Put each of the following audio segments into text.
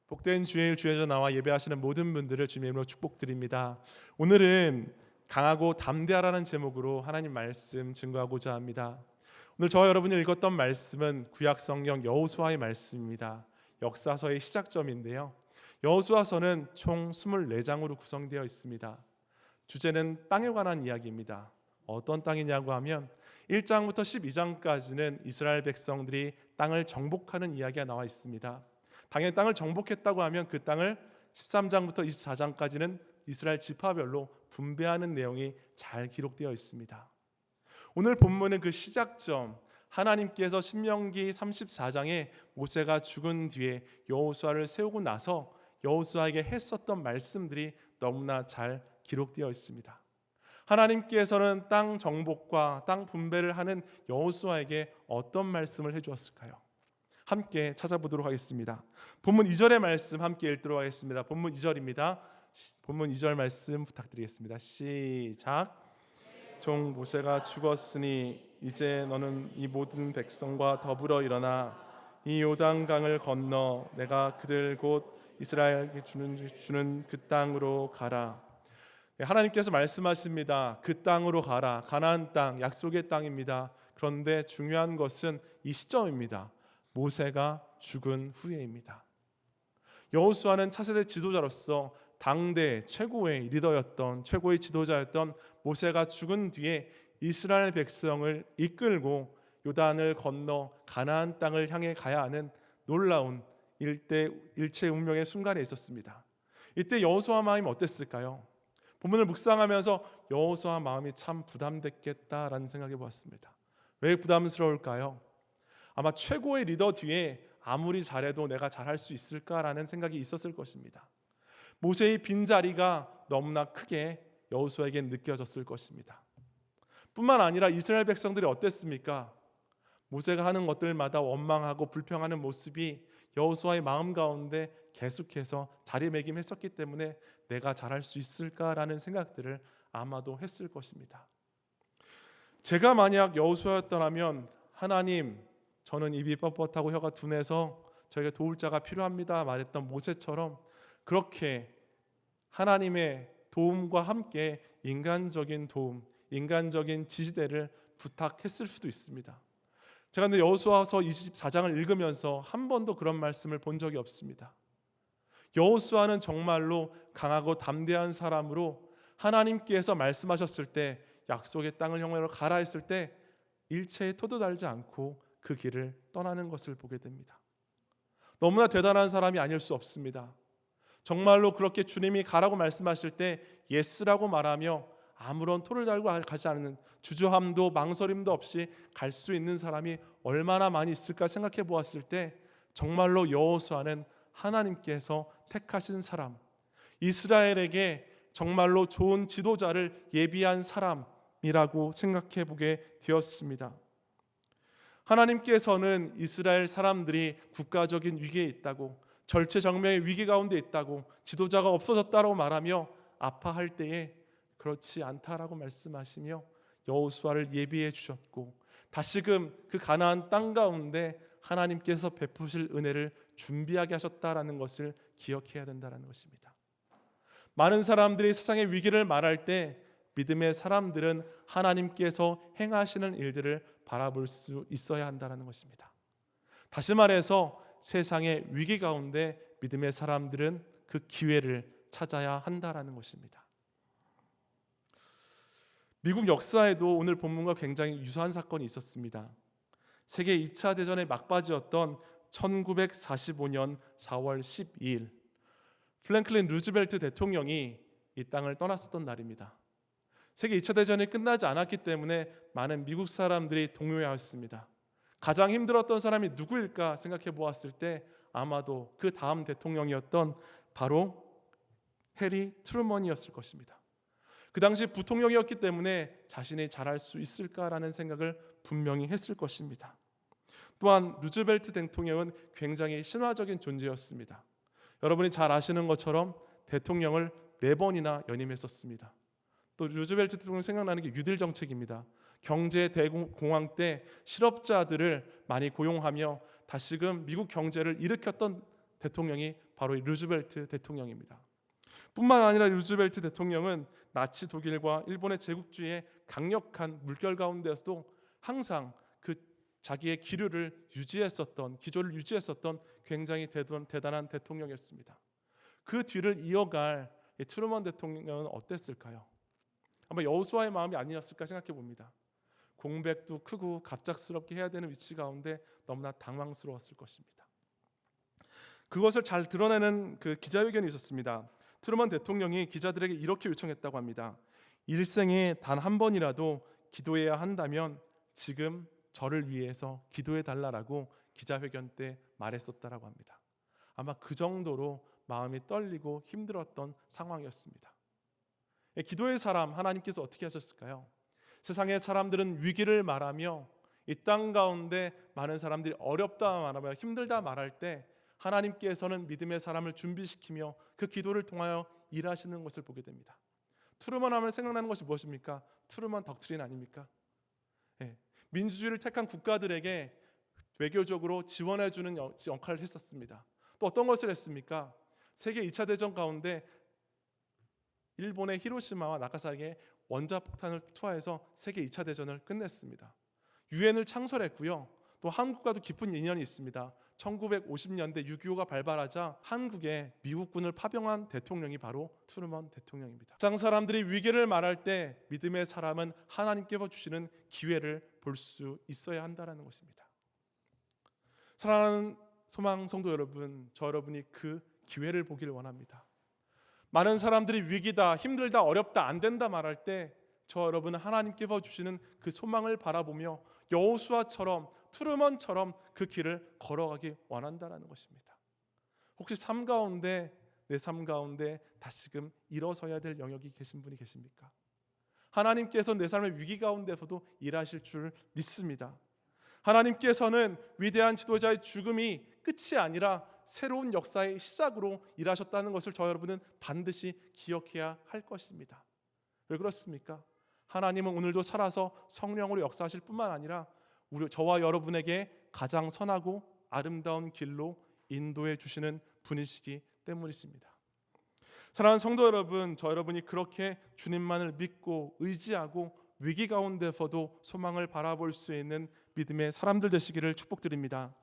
복된 주일 주에서 나와 예배하시는 모든 분들을 주님의 이름으로 축복드립니다. 오늘은 강하고 담대하라는 제목으로 하나님 말씀 증거하고자 합니다. 오늘 저와 여러분이 읽었던 말씀은 구약 성경 여호수아의 말씀입니다. 역사서의 시작점인데요. 여호수아서는 총 24장으로 구성되어 있습니다. 주제는 땅에 관한 이야기입니다. 어떤 땅이냐고 하면 1장부터 12장까지는 이스라엘 백성들이 땅을 정복하는 이야기가 나와 있습니다. 당연히 땅을 정복했다고 하면 그 땅을 13장부터 24장까지는 이스라엘 지파별로 분배하는 내용이 잘 기록되어 있습니다. 오늘 본문은 그 시작점, 하나님께서 신명기 34장에 모세가 죽은 뒤에 여호수아를 세우고 나서 여호수아에게 했었던 말씀들이 너무나 잘 기록되어 있습니다. 하나님께서는 땅 정복과 땅 분배를 하는 여호수아에게 어떤 말씀을 해주었을까요? 함께 찾아보도록 하겠습니다. 본문 2절의 말씀 함께 읽도록 하겠습니다. 본문 2절입니다. 본문 2절 말씀 부탁드리겠습니다. 시작. 종 모세가 죽었으니 이제 너는 이 모든 백성과 더불어 일어나 이 요단강을 건너 내가 그들 곧 이스라엘에게 주는 그 땅으로 가라. 하나님께서 말씀하십니다. 그 땅으로 가라. 가나안 땅, 약속의 땅입니다. 그런데 중요한 것은 이 시점입니다. 모세가 죽은 후에입니다. 여호수아는 차세대 지도자로서 당대 최고의 리더였던, 최고의 지도자였던 모세가 죽은 뒤에 이스라엘 백성을 이끌고 요단을 건너 가나안 땅을 향해 가야 하는 놀라운 일체 운명의 순간에 있었습니다. 이때 여호수아 마음이 어땠을까요? 본문을 묵상하면서 여호수아 마음이 참 부담됐겠다라는 생각해 보았습니다. 왜 부담스러울까요? 아마 최고의 리더 뒤에 아무리 잘해도 내가 잘할 수 있을까라는 생각이 있었을 것입니다. 모세의 빈자리가 너무나 크게 여호수아에게 느껴졌을 것입니다. 뿐만 아니라 이스라엘 백성들이 어땠습니까? 모세가 하는 것들마다 원망하고 불평하는 모습이 여호수아의 마음 가운데 계속해서 자리매김했었기 때문에 내가 잘할 수 있을까라는 생각들을 아마도 했을 것입니다. 제가 만약 여호수아였더라면 하나님, 저는 입이 뻣뻣하고 혀가 둔해서 저에게 도울 자가 필요합니다 말했던 모세처럼 그렇게 하나님의 도움과 함께 인간적인 도움, 인간적인 지지대를 부탁했을 수도 있습니다. 제가 근데 여호수아서 24장을 읽으면서 한 번도 그런 말씀을 본 적이 없습니다. 여호수아는 정말로 강하고 담대한 사람으로 하나님께서 말씀하셨을 때 약속의 땅을 향하여 가라 했을 때 일체의 토도 달지 않고 그 길을 떠나는 것을 보게 됩니다. 너무나 대단한 사람이 아닐 수 없습니다. 정말로 그렇게 주님이 가라고 말씀하실 때 예스라고 말하며 아무런 토를 달고 가지 않는, 주저함도 망설임도 없이 갈 수 있는 사람이 얼마나 많이 있을까 생각해 보았을 때 정말로 여호수아는 하나님께서 택하신 사람, 이스라엘에게 정말로 좋은 지도자를 예비한 사람이라고 생각해 보게 되었습니다. 하나님께서는 이스라엘 사람들이 국가적인 위기에 있다고, 절체절명의 위기 가운데 있다고, 지도자가 없어졌다고 말하며 아파할 때에 그렇지 않다라고 말씀하시며 여호수아를 예비해 주셨고 다시금 그 가나안 땅 가운데 하나님께서 베푸실 은혜를 준비하게 하셨다라는 것을 기억해야 된다는 것입니다. 많은 사람들이 세상의 위기를 말할 때 믿음의 사람들은 하나님께서 행하시는 일들을 바라볼 수 있어야 한다는 것입니다. 다시 말해서 세상의 위기 가운데 믿음의 사람들은 그 기회를 찾아야 한다는 것입니다. 미국 역사에도 오늘 본문과 굉장히 유사한 사건이 있었습니다. 세계 2차 대전의 막바지였던 1945년 4월 12일 프랭클린 루즈벨트 대통령이 이 땅을 떠났었던 날입니다. 세계 2차 대전이 끝나지 않았기 때문에 많은 미국 사람들이 동요하였습니다. 가장 힘들었던 사람이 누구일까 생각해 보았을 때 아마도 그 다음 대통령이었던 바로 해리 트루먼이었을 것입니다. 그 당시 부통령이었기 때문에 자신이 잘할 수 있을까라는 생각을 분명히 했을 것입니다. 또한 루즈벨트 대통령은 굉장히 신화적인 존재였습니다. 여러분이 잘 아시는 것처럼 대통령을 4번이나 연임했었습니다. 또 루즈벨트 대통령 생각나는 게 뉴딜 정책입니다. 경제 대공황 때 실업자들을 많이 고용하며 다시금 미국 경제를 일으켰던 대통령이 바로 이 루즈벨트 대통령입니다. 뿐만 아니라 루즈벨트 대통령은 나치 독일과 일본의 제국주의의 강력한 물결 가운데서도 항상 그 자기의 기조를 유지했었던 굉장히 대단한 대통령이었습니다. 그 뒤를 이어갈 트루먼 대통령은 어땠을까요? 아마 여호수아의 마음이 아니었을까 생각해 봅니다. 공백도 크고 갑작스럽게 해야 되는 위치 가운데 너무나 당황스러웠을 것입니다. 그것을 잘 드러내는 그 기자회견이 있었습니다. 트루먼 대통령이 기자들에게 이렇게 요청했다고 합니다. 일생에 단 한 번이라도 기도해야 한다면 지금 저를 위해서 기도해 달라라고 기자회견 때 말했었다라고 합니다. 아마 그 정도로 마음이 떨리고 힘들었던 상황이었습니다. 기도의 사람 하나님께서 어떻게 하셨을까요? 세상의 사람들은 위기를 말하며 이 땅 가운데 많은 사람들이 어렵다 말하며 힘들다 말할 때 하나님께서는 믿음의 사람을 준비시키며 그 기도를 통하여 일하시는 것을 보게 됩니다. 트루먼 하면 생각나는 것이 무엇입니까? 트루먼 덕트린 아닙니까? 민주주의를 택한 국가들에게 외교적으로 지원해주는 역할을 했었습니다. 또 어떤 것을 했습니까? 세계 2차 대전 가운데 일본의 히로시마와 나가사키에 원자폭탄을 투하해서 세계 2차 대전을 끝냈습니다. 유엔을 창설했고요. 또 한국과도 깊은 인연이 있습니다. 1950년대 6.25가 발발하자 한국에 미국군을 파병한 대통령이 바로 트루먼 대통령입니다. 장 사람들이 위기를 말할 때 믿음의 사람은 하나님께서 주시는 기회를 볼 수 있어야 한다는 것입니다. 사랑하는 소망 성도 여러분, 저 여러분이 그 기회를 보기를 원합니다. 많은 사람들이 위기다, 힘들다, 어렵다, 안 된다 말할 때 저 여러분은 하나님께서 주시는 그 소망을 바라보며 여호수아처럼 트루먼처럼 그 길을 걸어가기 원한다는 것입니다. 혹시 내 삶 가운데 다시금 일어서야 될 영역이 계신 분이 계십니까? 하나님께서 내 삶의 위기 가운데서도 일하실 줄 믿습니다. 하나님께서는 위대한 지도자의 죽음이 끝이 아니라 새로운 역사의 시작으로 일하셨다는 것을 저 여러분은 반드시 기억해야 할 것입니다. 왜 그렇습니까? 하나님은 오늘도 살아서 성령으로 역사하실 뿐만 아니라 저와 여러분에게 가장 선하고 아름다운 길로 인도해 주시는 분이시기 때문이십니다. 사랑하는 성도 여러분, 저 여러분이 그렇게 주님만을 믿고 의지하고 위기 가운데서도 소망을 바라볼 수 있는 믿음의 사람들 되시기를 축복드립니다.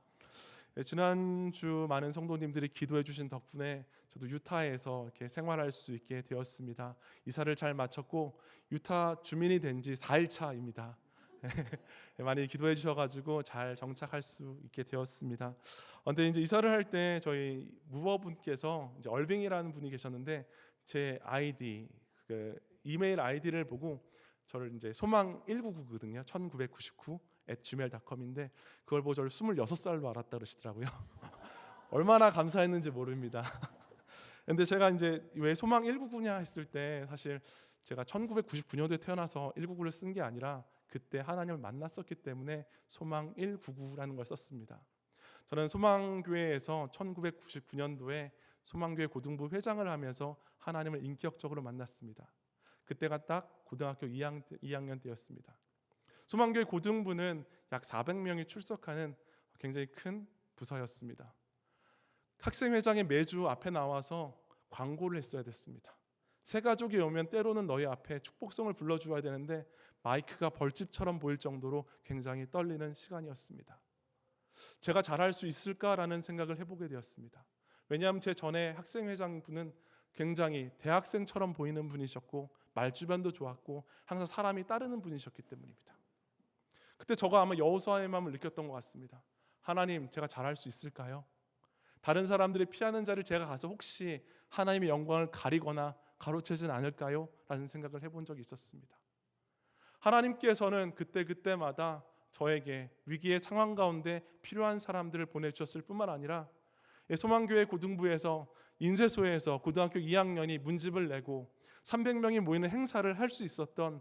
지난주 많은 성도님들이 기도해 주신 덕분에 저도 유타에서 이렇게 생활할 수 있게 되었습니다. 이사를 잘 마쳤고 유타 주민이 된 지 4일 차입니다. 많이 기도해 주셔가지고 잘 정착할 수 있게 되었습니다. 근데 이제 이사를 할 때 저희 무버분께서 이제 얼빙이라는 분이 계셨는데 제 아이디, 그 이메일 아이디를 보고 저를 이제 소망 199거든요. 1999@gmail.com인데 그걸 보고 저를 26살로 알았다 그러시더라고요. 얼마나 감사했는지 모릅니다. 근데 제가 이제 왜 소망 199냐 했을 때 사실 제가 1999년도에 태어나서 199를 쓴 게 아니라 그때 하나님을 만났었기 때문에 소망 199라는 걸 썼습니다. 저는 소망교회에서 1999년도에 소망교회 고등부 회장을 하면서 하나님을 인격적으로 만났습니다. 그때가 딱 고등학교 2학년 때였습니다. 소망교회 고등부는 약 400명이 출석하는 굉장히 큰 부서였습니다. 학생회장이 매주 앞에 나와서 광고를 했어야 됐습니다. 새 가족이 오면 때로는 너희 앞에 축복성을 불러주어야 되는데 마이크가 벌집처럼 보일 정도로 굉장히 떨리는 시간이었습니다. 제가 잘할 수 있을까라는 생각을 해보게 되었습니다. 왜냐하면 제 전에 학생회장분은 굉장히 대학생처럼 보이는 분이셨고 말주변도 좋았고 항상 사람이 따르는 분이셨기 때문입니다. 그때 저가 아마 여호수아의 마음을 느꼈던 것 같습니다. 하나님, 제가 잘할 수 있을까요? 다른 사람들이 피하는 자리를 제가 가서 혹시 하나님의 영광을 가리거나 가로채진 않을까요? 라는 생각을 해본 적이 있었습니다. 하나님께서는 그때마다 저에게 위기의 상황 가운데 필요한 사람들을 보내주셨을 뿐만 아니라 소망교회 고등부에서 인쇄소에서 고등학교 2학년이 문집을 내고 300명이 모이는 행사를 할 수 있었던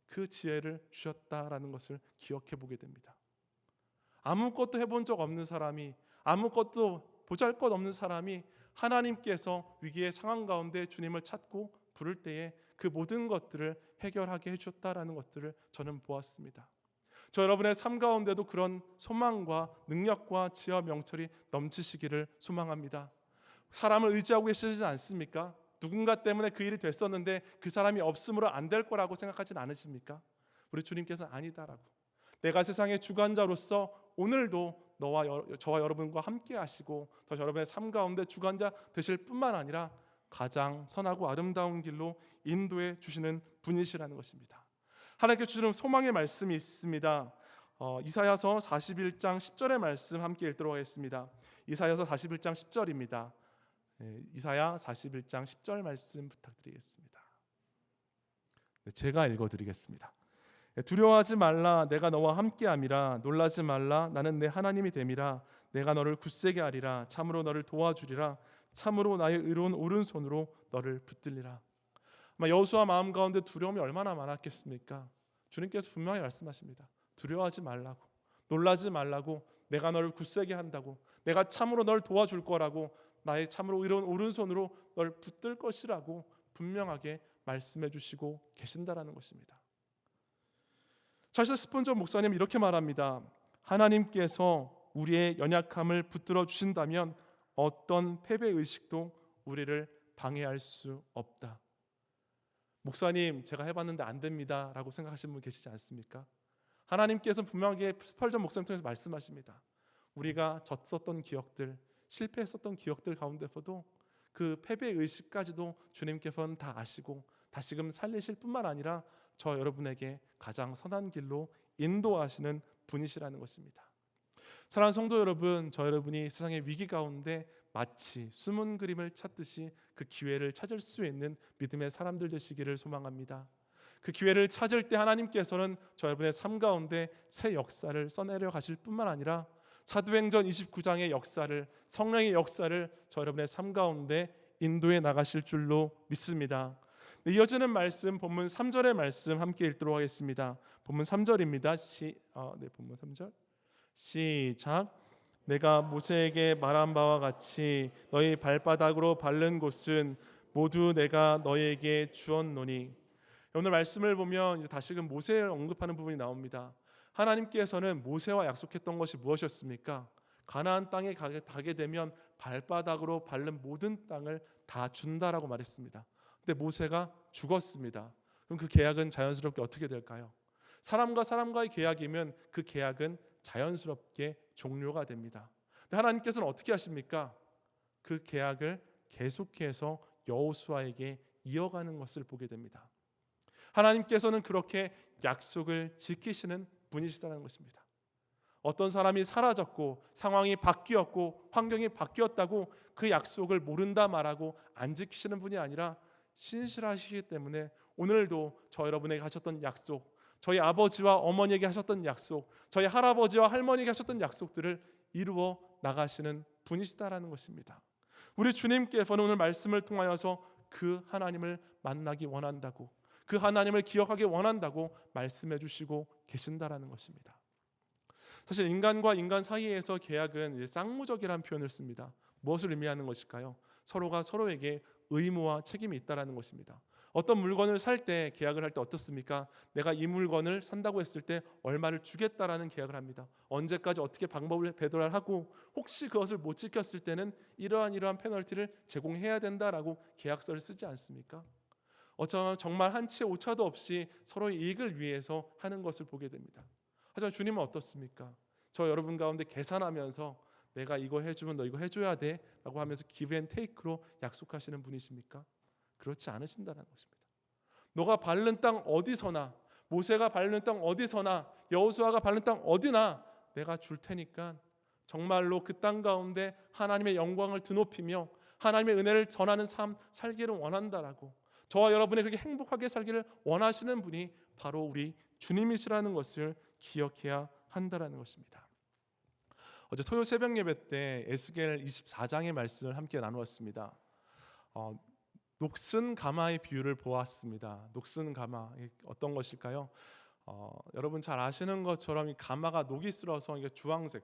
그 지혜를 주셨다라는 것을 기억해 보게 됩니다. 아무것도 해본 적 없는 사람이, 아무것도 보잘것없는 사람이 하나님께서 위기의 상황 가운데 주님을 찾고 부를 때에 그 모든 것들을 해결하게 해주셨다라는 것들을 저는 보았습니다. 저 여러분의 삶 가운데도 그런 소망과 능력과 지혜와 명철이 넘치시기를 소망합니다. 사람을 의지하고 계시지 않습니까? 누군가 때문에 그 일이 됐었는데 그 사람이 없으므로 안 될 거라고 생각하진 않으십니까? 우리 주님께서는 아니다라고, 내가 세상의 주관자로서 오늘도 저와 여러분과 함께 하시고 더 여러분의 삶 가운데 주관자 되실 뿐만 아니라 가장 선하고 아름다운 길로 인도해 주시는 분이시라는 것입니다. 하나님께 주시는 소망의 말씀이 있습니다. 이사야서 41장 10절의 말씀 함께 읽도록 하겠습니다. 이사야서 41장 10절입니다. 이사야 41장 10절 말씀 부탁드리겠습니다. 제가 읽어드리겠습니다. 두려워하지 말라, 내가 너와 함께함이라. 놀라지 말라, 나는 내 하나님이 됨이라. 내가 너를 굳세게 하리라. 참으로 너를 도와주리라. 참으로 나의 의로운 오른손으로 너를 붙들리라. 여호수아 마음 가운데 두려움이 얼마나 많았겠습니까? 주님께서 분명히 말씀하십니다. 두려워하지 말라고, 놀라지 말라고, 내가 너를 굳세게 한다고, 내가 참으로 널 도와줄 거라고, 나의 참으로 의로운 오른손으로 널 붙들 것이라고 분명하게 말씀해 주시고 계신다라는 것입니다. 찰스 스폰저 목사님 이렇게 말합니다. 하나님께서 우리의 연약함을 붙들어 주신다면 어떤 패배의식도 우리를 방해할 수 없다. 목사님, 제가 해봤는데 안 됩니다 라고 생각하시는 분 계시지 않습니까? 하나님께서는 분명하게 스펄전 목사님 통해서 말씀하십니다. 우리가 졌었던 기억들, 실패했었던 기억들 가운데서도 그 패배의식까지도 주님께서는 다 아시고 다시금 살리실 뿐만 아니라 저 여러분에게 가장 선한 길로 인도하시는 분이시라는 것입니다. 사랑하는 성도 여러분, 저 여러분이 세상의 위기 가운데 마치 숨은 그림을 찾듯이 그 기회를 찾을 수 있는 믿음의 사람들 되시기를 소망합니다. 그 기회를 찾을 때 하나님께서는 저 여러분의 삶 가운데 새 역사를 써내려 가실 뿐만 아니라 사도행전 29장의 역사를, 성령의 역사를 저 여러분의 삶 가운데 인도해 나가실 줄로 믿습니다. 이어지는 말씀, 본문 3절의 말씀 함께 읽도록 하겠습니다. 본문 3절입니다. 본문 3절 시작. 내가 모세에게 말한 바와 같이 너희 발바닥으로 밟는 곳은 모두 내가 너희에게 주었노니. 오늘 말씀을 보면 이제 다시금 모세를 언급하는 부분이 나옵니다. 하나님께서는 모세와 약속했던 것이 무엇이었습니까? 가나안 땅에 가게 되면 발바닥으로 밟는 모든 땅을 다 준다라고 말했습니다. 근데 모세가 죽었습니다. 그럼 그 계약은 자연스럽게 어떻게 될까요? 사람과 사람과의 계약이면 그 계약은 자연스럽게 종료가 됩니다. 근데 하나님께서는 어떻게 하십니까? 그 계약을 계속해서 여호수아에게 이어가는 것을 보게 됩니다. 하나님께서는 그렇게 약속을 지키시는 분이시다는 것입니다. 어떤 사람이 사라졌고 상황이 바뀌었고 환경이 바뀌었다고 그 약속을 모른다 말하고 안 지키시는 분이 아니라 신실하시기 때문에 오늘도 저 여러분에게 하셨던 약속, 저희 아버지와 어머니에게 하셨던 약속, 저희 할아버지와 할머니에게 하셨던 약속들을 이루어 나가시는 분이시다라는 것입니다. 우리 주님께서는 오늘 말씀을 통하여서 그 하나님을 만나기 원한다고, 그 하나님을 기억하기 원한다고 말씀해 주시고 계신다라는 것입니다. 사실 인간과 인간 사이에서 계약은 쌍무적이라는 표현을 씁니다. 무엇을 의미하는 것일까요? 서로가 서로에게 의무와 책임이 있다라는 것입니다. 어떤 물건을 살 때, 계약을 할 때 어떻습니까? 내가 이 물건을 산다고 했을 때 얼마를 주겠다라는 계약을 합니다. 언제까지 어떻게 방법을 배달을 하고 혹시 그것을 못 지켰을 때는 이러한 페널티를 제공해야 된다라고 계약서를 쓰지 않습니까? 어쩌면 정말 한치 오차도 없이 서로의 이익을 위해서 하는 것을 보게 됩니다. 하지만 주님은 어떻습니까? 저 여러분 가운데 계산하면서 내가 이거 해주면 너 이거 해줘야 돼 라고 하면서 give and take로 약속하시는 분이십니까? 그렇지 않으신다는 것입니다. 너가 밟는 땅 어디서나, 모세가 밟는 땅 어디서나, 여호수아가 밟는 땅 어디나 내가 줄 테니까 정말로 그 땅 가운데 하나님의 영광을 드높이며 하나님의 은혜를 전하는 삶 살기를 원한다라고, 저와 여러분이 그렇게 행복하게 살기를 원하시는 분이 바로 우리 주님이시라는 것을 기억해야 한다라는 것입니다. 어제 토요 새벽 예배 때 에스겔 24장의 말씀을 함께 나누었습니다. 녹슨 가마의 비유를 보았습니다. 녹슨 가마 어떤 것일까요? 여러분 잘 아시는 것처럼 이 가마가 녹이 슬어서 이게 주황색,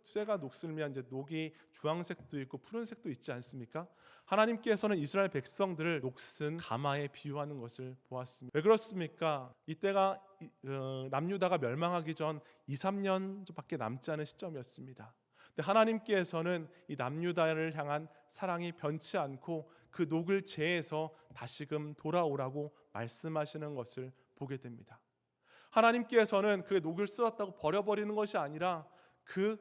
쇠가 녹슬면 이제 녹이 주황색도 있고 푸른색도 있지 않습니까? 하나님께서는 이스라엘 백성들을 녹슨 가마에 비유하는 것을 보았습니다. 왜 그렇습니까? 이때가 남유다가 멸망하기 전 2, 3년밖에 남지 않은 시점이었습니다. 근데 하나님께서는 이 남유다를 향한 사랑이 변치 않고 그 녹을 제해서 다시금 돌아오라고 말씀하시는 것을 보게 됩니다. 하나님께서는 그 녹을 쓸었다고 버려버리는 것이 아니라 그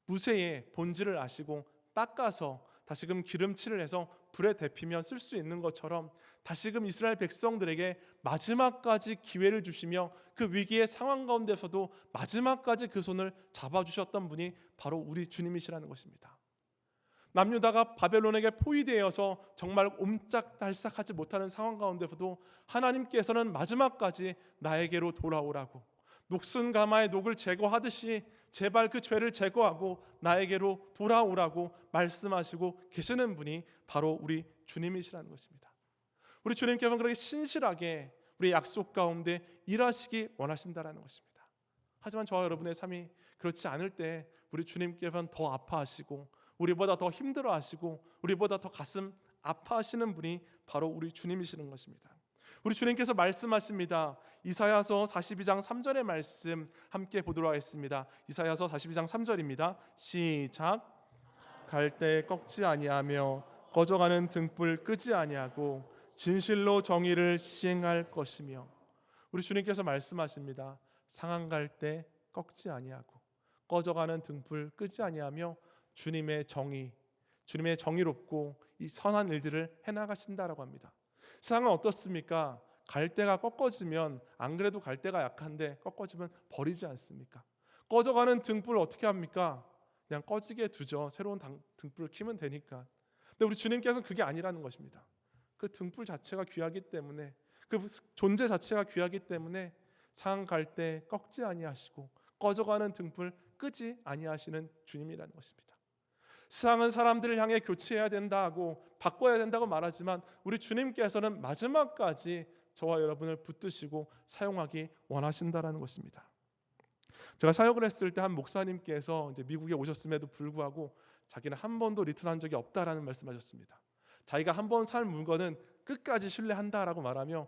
무쇠의 본질을 아시고 닦아서 다시금 기름칠을 해서 불에 데피면 쓸 수 있는 것처럼 다시금 이스라엘 백성들에게 마지막까지 기회를 주시며 그 위기의 상황 가운데서도 마지막까지 그 손을 잡아주셨던 분이 바로 우리 주님이시라는 것입니다. 남유다가 바벨론에게 포위되어서 정말 옴짝달싹하지 못하는 상황 가운데서도 하나님께서는 마지막까지 나에게로 돌아오라고 녹슨 가마의 녹을 제거하듯이 제발 그 죄를 제거하고 나에게로 돌아오라고 말씀하시고 계시는 분이 바로 우리 주님이시라는 것입니다. 우리 주님께서는 그렇게 신실하게 우리 약속 가운데 일하시기 원하신다라는 것입니다. 하지만 저와 여러분의 삶이 그렇지 않을 때 우리 주님께서는 더 아파하시고 우리보다 더 힘들어하시고 우리보다 더 가슴 아파하시는 분이 바로 우리 주님이시는 것입니다. 우리 주님께서 말씀하십니다. 이사야서 42장 3절의 말씀 함께 보도록 하겠습니다. 이사야서 42장 3절입니다. 시작. 갈대 꺾지 아니하며 꺼져가는 등불 끄지 아니하고 진실로 정의를 시행할 것이며. 우리 주님께서 말씀하십니다. 상한 갈대 꺾지 아니하고 꺼져가는 등불 끄지 아니하며 주님의 정의, 주님의 정의롭고 이 선한 일들을 해나가신다라고 합니다. 세상은 어떻습니까? 갈대가 꺾어지면 안 그래도 갈대가 약한데 꺾어지면 버리지 않습니까? 꺼져가는 등불을 어떻게 합니까? 그냥 꺼지게 두죠. 새로운 등불을 켜면 되니까. 근데 우리 주님께서는 그게 아니라는 것입니다. 그 등불 자체가 귀하기 때문에, 그 존재 자체가 귀하기 때문에 상한 갈대 꺾지 아니하시고 꺼져가는 등불 끄지 아니하시는 주님이라는 것입니다. 세상은 사람들을 향해 교체해야 된다 하고 바꿔야 된다고 말하지만 우리 주님께서는 마지막까지 저와 여러분을 붙드시고 사용하기 원하신다라는 것입니다. 제가 사역을 했을 때 한 목사님께서 이제 미국에 오셨음에도 불구하고 자기는 한 번도 리턴한 적이 없다라는 말씀하셨습니다. 자기가 한 번 살 물건은 끝까지 신뢰한다라고 말하며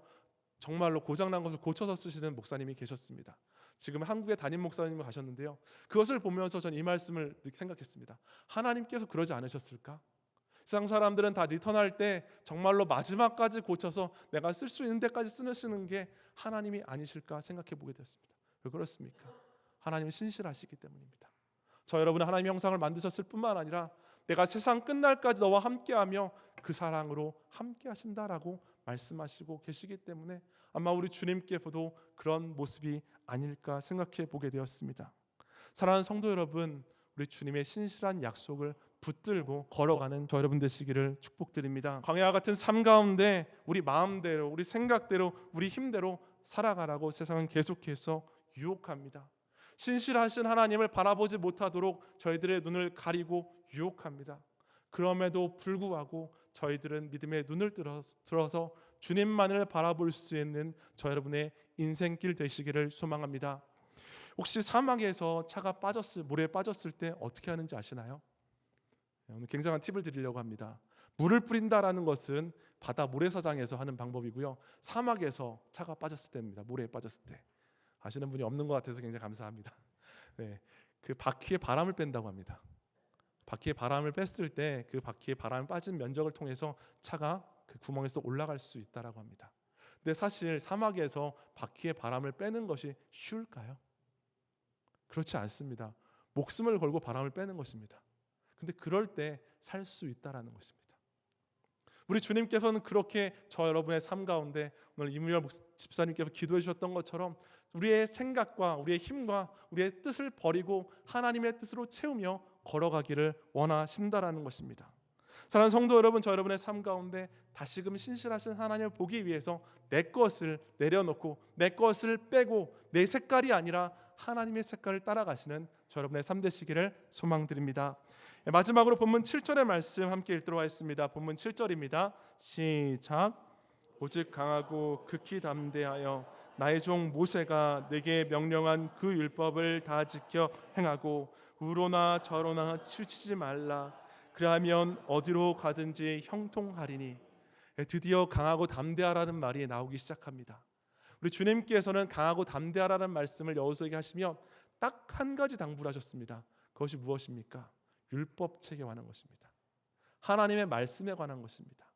정말로 고장난 것을 고쳐서 쓰시는 목사님이 계셨습니다. 지금 한국의 담임 목사님이 가셨는데요. 그것을 보면서 저는 이 말씀을 생각했습니다. 하나님께서 그러지 않으셨을까? 세상 사람들은 다 리턴할 때 정말로 마지막까지 고쳐서 내가 쓸 수 있는 데까지 쓰시는 게 하나님이 아니실까 생각해 보게 되었습니다. 왜 그렇습니까? 하나님은 신실하시기 때문입니다. 저 여러분은 하나님의 형상을 만드셨을 뿐만 아니라 내가 세상 끝날까지 너와 함께하며 그 사랑으로 함께 하신다라고 말씀하시고 계시기 때문에 아마 우리 주님께서도 그런 모습이 아닐까 생각해 보게 되었습니다. 사랑하는 성도 여러분, 우리 주님의 신실한 약속을 붙들고 걸어가는 저 여러분 되시기를 축복드립니다. 광야와 같은 삶 가운데 우리 마음대로, 우리 생각대로, 우리 힘대로 살아가라고 세상은 계속해서 유혹합니다. 신실하신 하나님을 바라보지 못하도록 저희들의 눈을 가리고 유혹합니다. 그럼에도 불구하고 저희들은 믿음의 눈을 들어서 주님만을 바라볼 수 있는 저 여러분의 인생길 되시기를 소망합니다. 혹시 사막에서 차가 모래에 빠졌을 때 어떻게 하는지 아시나요? 오늘 굉장한 팁을 드리려고 합니다. 물을 뿌린다라는 것은 바다 모래사장에서 하는 방법이고요. 사막에서 차가 빠졌을 때입니다. 모래에 빠졌을 때. 아시는 분이 없는 것 같아서 굉장히 감사합니다. 네, 그 바퀴에 바람을 뺀다고 합니다. 바퀴에 바람을 뺐을 때 그 바퀴에 바람이 빠진 면적을 통해서 차가 그 구멍에서 올라갈 수 있다라고 합니다. 근데 사실 사막에서 바퀴에 바람을 빼는 것이 쉬울까요? 그렇지 않습니다. 목숨을 걸고 바람을 빼는 것입니다. 근데 그럴 때 살 수 있다라는 것입니다. 우리 주님께서는 그렇게 저 여러분의 삶 가운데 오늘 이무열 집사님께서 기도해 주셨던 것처럼 우리의 생각과 우리의 힘과 우리의 뜻을 버리고 하나님의 뜻으로 채우며 걸어가기를 원하신다라는 것입니다. 사랑하는 성도 여러분, 저 여러분의 삶 가운데 다시금 신실하신 하나님을 보기 위해서 내 것을 내려놓고 내 것을 빼고 내 색깔이 아니라 하나님의 색깔을 따라가시는 저 여러분의 삶 되시기를 소망드립니다. 마지막으로 본문 7절의 말씀 함께 읽도록 하겠습니다. 본문 7절입니다. 시작. 오직 강하고 극히 담대하여 나의 종 모세가 내게 명령한 그 율법을 다 지켜 행하고 우로나 저로나 치우치지 말라. 그러면 어디로 가든지 형통하리니. 드디어 강하고 담대하라는 말이 나오기 시작합니다. 우리 주님께서는 강하고 담대하라는 말씀을 여호수아에게 하시며 딱 한 가지 당부를 하셨습니다. 그것이 무엇입니까? 율법책에 관한 것입니다. 하나님의 말씀에 관한 것입니다.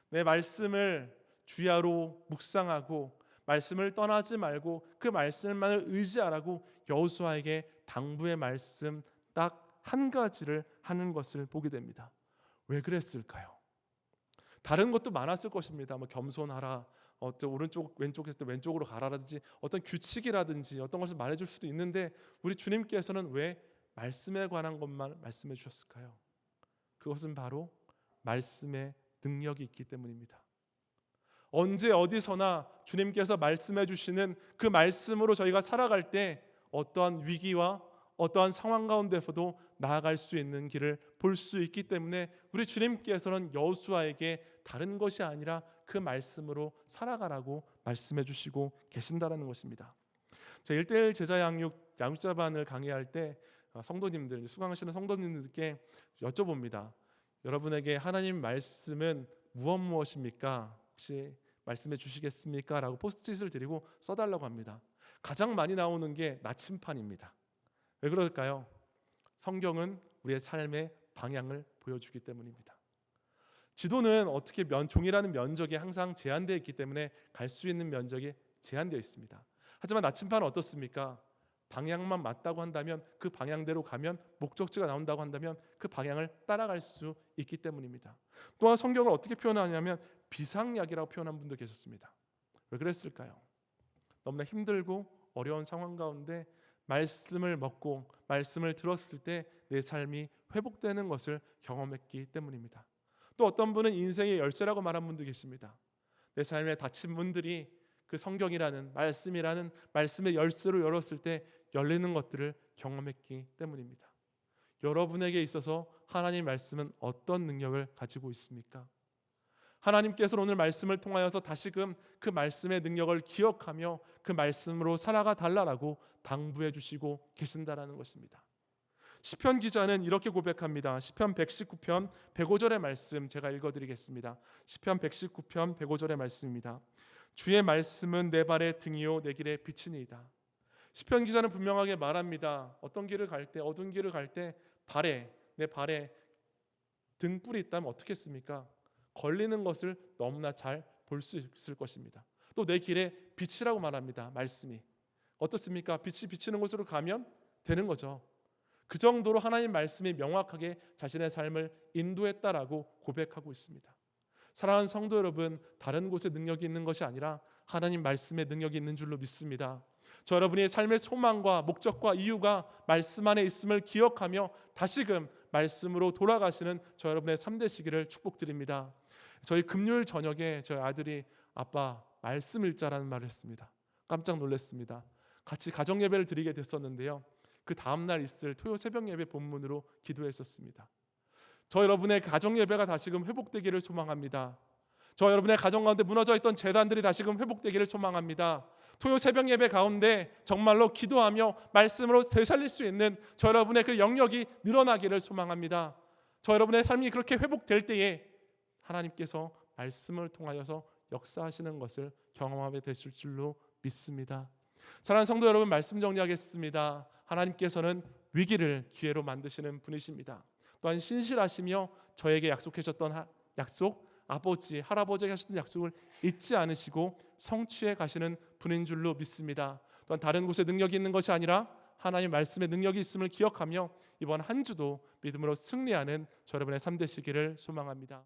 내 말씀을 주야로 묵상하고 말씀을 떠나지 말고 그 말씀만을 의지하라고 여호수아에게 당부의 말씀 딱 한 가지를 하는 것을 보게 됩니다. 왜 그랬을까요? 다른 것도 많았을 것입니다. 뭐 겸손하라, 오른쪽 왼쪽에서 왼쪽으로 가라라든지 어떤 규칙이라든지 어떤 것을 말해줄 수도 있는데 우리 주님께서는 왜 말씀에 관한 것만 말씀해 주셨을까요? 그것은 바로 말씀의 능력이 있기 때문입니다. 언제 어디서나 주님께서 말씀해 주시는 그 말씀으로 저희가 살아갈 때 어떠한 위기와 어떠한 상황 가운데서도 나아갈 수 있는 길을 볼 수 있기 때문에 우리 주님께서는 여호수아에게 다른 것이 아니라 그 말씀으로 살아가라고 말씀해 주시고 계신다라는 것입니다. 제 1:1 제자 양육자반을 강의할 때 성도님들, 수강하시는 성도님들께 여쭤봅니다. 여러분에게 하나님 말씀은 무엇입니까? 혹시 말씀해 주시겠습니까? 라고 포스트잇을 드리고 써달라고 합니다. 가장 많이 나오는 게 나침판입니다. 왜 그럴까요? 성경은 우리의 삶의 방향을 보여주기 때문입니다. 지도는 어떻게 종이라는 면적이 항상 제한되어 있기 때문에 갈 수 있는 면적이 제한되어 있습니다. 하지만 나침판은 어떻습니까? 방향만 맞다고 한다면 그 방향대로 가면 목적지가 나온다고 한다면 그 방향을 따라갈 수 있기 때문입니다. 또한 성경을 어떻게 표현하냐면 비상약이라고 표현한 분도 계셨습니다. 왜 그랬을까요? 너무나 힘들고 어려운 상황 가운데 말씀을 먹고 말씀을 들었을 때 내 삶이 회복되는 것을 경험했기 때문입니다. 또 어떤 분은 인생의 열쇠라고 말한 분도 계십니다. 내 삶에 닫힌 문들이 그 성경이라는 말씀이라는 말씀의 열쇠로 열었을 때 열리는 것들을 경험했기 때문입니다. 여러분에게 있어서 하나님의 말씀은 어떤 능력을 가지고 있습니까? 하나님께서 오늘 말씀을 통하여서 다시금 그 말씀의 능력을 기억하며 그 말씀으로 살아가 달라라고 당부해 주시고 계신다라는 것입니다. 시편 기자는 이렇게 고백합니다. 시편 119편 105절의 말씀 제가 읽어드리겠습니다. 시편 119편 105절의 말씀입니다. 주의 말씀은 내 발의 등이요 내 길의 빛이니이다. 시편 기자는 분명하게 말합니다. 어떤 길을 갈 때, 어두운 길을 갈 때 내 발에 등불이 있다면 어떻겠습니까? 걸리는 것을 너무나 잘 볼 수 있을 것입니다. 또 내 길에 빛이라고 말합니다. 말씀이 어떻습니까? 빛이 비치는 곳으로 가면 되는 거죠. 그 정도로 하나님 말씀이 명확하게 자신의 삶을 인도했다라고 고백하고 있습니다. 사랑하는 성도 여러분, 다른 곳에 능력이 있는 것이 아니라 하나님 말씀에 능력이 있는 줄로 믿습니다. 저 여러분의 삶의 소망과 목적과 이유가 말씀 안에 있음을 기억하며 다시금 말씀으로 돌아가시는 저 여러분의 삶 되시기를 축복드립니다. 저희 금요일 저녁에 저희 아들이 아빠 말씀 읽자라는 말을 했습니다. 깜짝 놀랐습니다. 같이 가정 예배를 드리게 됐었는데요. 그 다음날 있을 토요 새벽 예배 본문으로 기도했었습니다. 저 여러분의 가정 예배가 다시금 회복되기를 소망합니다. 저 여러분의 가정 가운데 무너져 있던 재단들이 다시금 회복되기를 소망합니다. 토요 새벽 예배 가운데 정말로 기도하며 말씀으로 되살릴 수 있는 저 여러분의 그 영역이 늘어나기를 소망합니다. 저 여러분의 삶이 그렇게 회복될 때에 하나님께서 말씀을 통하여서 역사하시는 것을 경험하게 되실 줄로 믿습니다. 사랑하는 성도 여러분, 말씀 정리하겠습니다. 하나님께서는 위기를 기회로 만드시는 분이십니다. 또한 신실하시며 저에게 약속하셨던 약속, 아버지, 할아버지에게 하셨던 약속을 잊지 않으시고 성취해 가시는 분인 줄로 믿습니다. 또한 다른 곳에 능력이 있는 것이 아니라 하나님 말씀에 능력이 있음을 기억하며 이번 한 주도 믿음으로 승리하는 저 여러분의 삶 되시기를 소망합니다.